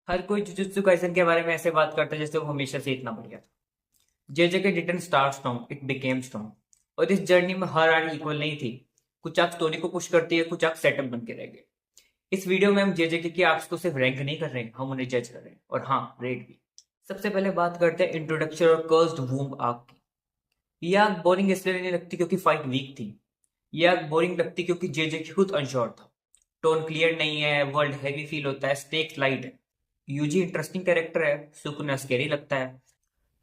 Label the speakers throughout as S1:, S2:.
S1: हर कोई jujutsu Kaisen के बारे में ऐसे बात करता है जैसे वो हमेशा से इतना बढ़िया था। जेजेके didn't start strong, it became strong. और इस जर्नी में हर आर्क इक्वल नहीं थी। कुछ आर्क स्टोरी को पुश करती है, कुछ आर्क सेटअप बन के रह गए। इस वीडियो में हम जेजेके की आर्क्स को सिर्फ रैंक नहीं कर रहे हैं, हम उन्हें जज कर रहे हैं, और हाँ, रेट भी। सबसे पहले बात करते हैं इंट्रोडक्शन और कर्स्ड वूम्ब आर्क की। ये आर्क बोरिंग इसलिए नहीं लगती क्योंकि फाइट वीक थी। ये आर्क बोरिंग लगती क्योंकि जेजेके खुद अनश्योर था। टोन क्लियर नहीं है, वर्ल्ड हैवी फील होता है, स्टेक्स लाइट है। यूजी इंटरेस्टिंग कैरेक्टर है, सुकुना स्केरी लगता है,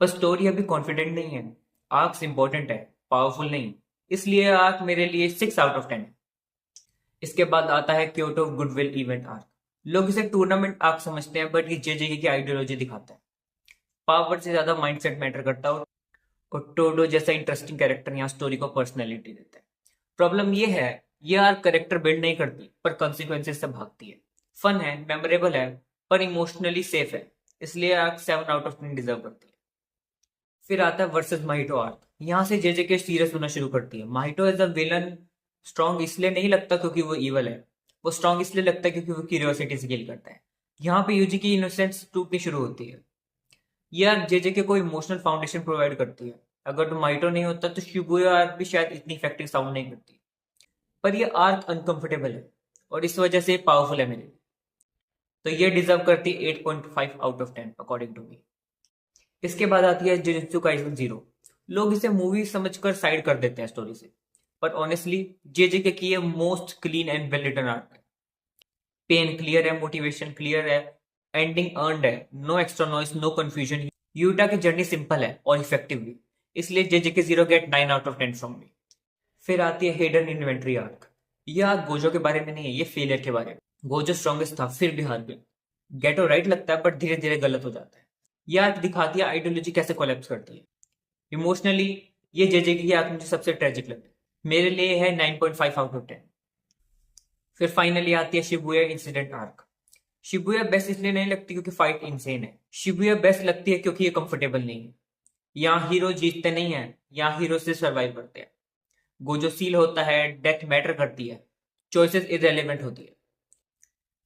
S1: पर स्टोरी अभी कॉन्फिडेंट नहीं है। आर्क्स इंपॉर्टेंट है, पावरफुल नहीं। इसलिए आर्क मेरे लिए 6 आउट ऑफ 10 है। इसके बाद आता है क्योटो गुडविल इवेंट आर्क। लोग इसे टूर्नामेंट आर्क समझते हैं, बट ये जेजेके की आइडियोलॉजी दिखाता है। पावर से ज्यादा माइंडसेट मैटर करता है, और टोडो जैसा इंटरेस्टिंग कैरेक्टर यहाँ स्टोरी को पर्सनैलिटी देता है। प्रॉब्लम ये है, ये आर्क कैरेक्टर बिल्ड नहीं करती, पर कॉन्सिक्वेंसेस से भागती है। फन है, मेमोरेबल है, पर इमोशनली सेफ है। इसलिए आर्क 7 आउट ऑफ 10 डिजर्व करती है। फिर आता है वर्सेस माहिटो आर्क। यहाँ से जेजेके सीरियस होना शुरू करती है। माहिटो एज अ विलन स्ट्रॉन्ग इसलिए नहीं लगता क्योंकि वो इवल है। वो स्ट्रॉन्ग इसलिए लगता है क्योंकि वो क्यूरियोसिटी से किल करता है। यहाँ पे यूजी की इनोसेंस टूटनी शुरू होती है। ये आर्क जेजेके को इमोशनल फाउंडेशन प्रोवाइड करती है। अगर तो माइटो नहीं होता तो शिबुया आर्क भी शायद इतनी इफेक्टिव साउंड नहीं करती। पर ये आर्क अनकंफर्टेबल है, और इस वजह से पावरफुल है मेरे लिए। तो ये डिजर्व करती है 8.5 out of 10 according to me. इसके बाद आती है जुजुत्सु काइसन जीरो। लोग इसे मूवी समझकर साइड कर देते हैं स्टोरी से, पर ऑनेस्टली जेजेके की ये most clean and well written arc है। पेन क्लियर है, मोटिवेशन क्लियर है, एंडिंग अर्नड है, no extra noise, no confusion. Yuta की जर्नी सिंपल है और इफेक्टिव भी। इसलिए JJK zero get 9 out of 10 from me. फिर आती है हिडन इन्वेंट्री आर्क। यह आर्क गोजो के बारे में नहीं है, ये फेलियर के बारे में। गोजो स्ट्रॉन्गेस्ट था, फिर भी हार गया। गेटो राइट लगता है, बट धीरे धीरे गलत हो जाता है। यह आर्क दिखाती है आइडियोलॉजी कैसे कोलैप्स करती है। इमोशनली ये जेजेके की आर्क मुझे सबसे ट्रेजिक लगी। मेरे लिए है 9.5 आउट ऑफ 10। फिर फाइनली आती है Shibuya incident arc. Shibuya best इसलिए नहीं लगती क्योंकि फाइट इंसेन है। शिबुया बेस्ट लगती है क्योंकि ये कंफर्टेबल नहीं है। यहाँ हीरो जीतते नहीं है, यहाँ हीरो से सर्वाइव करते हैं। गोजो सील होता है, डेथ मैटर करती है, चॉइसेस इरेलीवेंट होती है।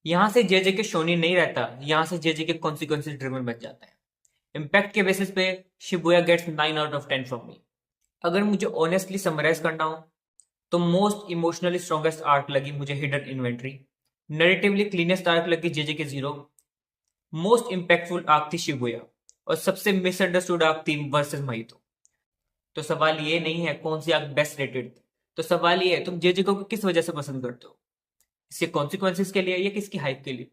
S1: यहाँ से जेजेके शोनी नहीं रहता, यहाँ से जेजेके कॉन्सिक्वेंसेस ड्रिवन बन जाता है। इम्पैक्ट के बेसिस पे Shibuya gets 9 out of 10 from me. अगर मुझे ऑनेस्टली समराइज करना हो तो मोस्ट इमोशनली स्ट्रॉन्गेस्ट आर्क लगी मुझे हिडन इन्वेंट्री। नरेटिवली क्लीनेस्ट आर्क लगी जेजेके जीरो। मोस्ट इम्पैक्टफुल आर्क थी शिबुया। और सबसे मिसअंडरस्टूड आर्क थी वर्सेस महितो। तो सवाल ये नहीं है कौन सी आर्क बेस्ट रेटेड थी, तो सवाल ये है तुम जेजेके को किस वजह से पसंद करते हो। इसके कॉन्सिक्वेंसेस के लिए या किसकी हाइप के लिए।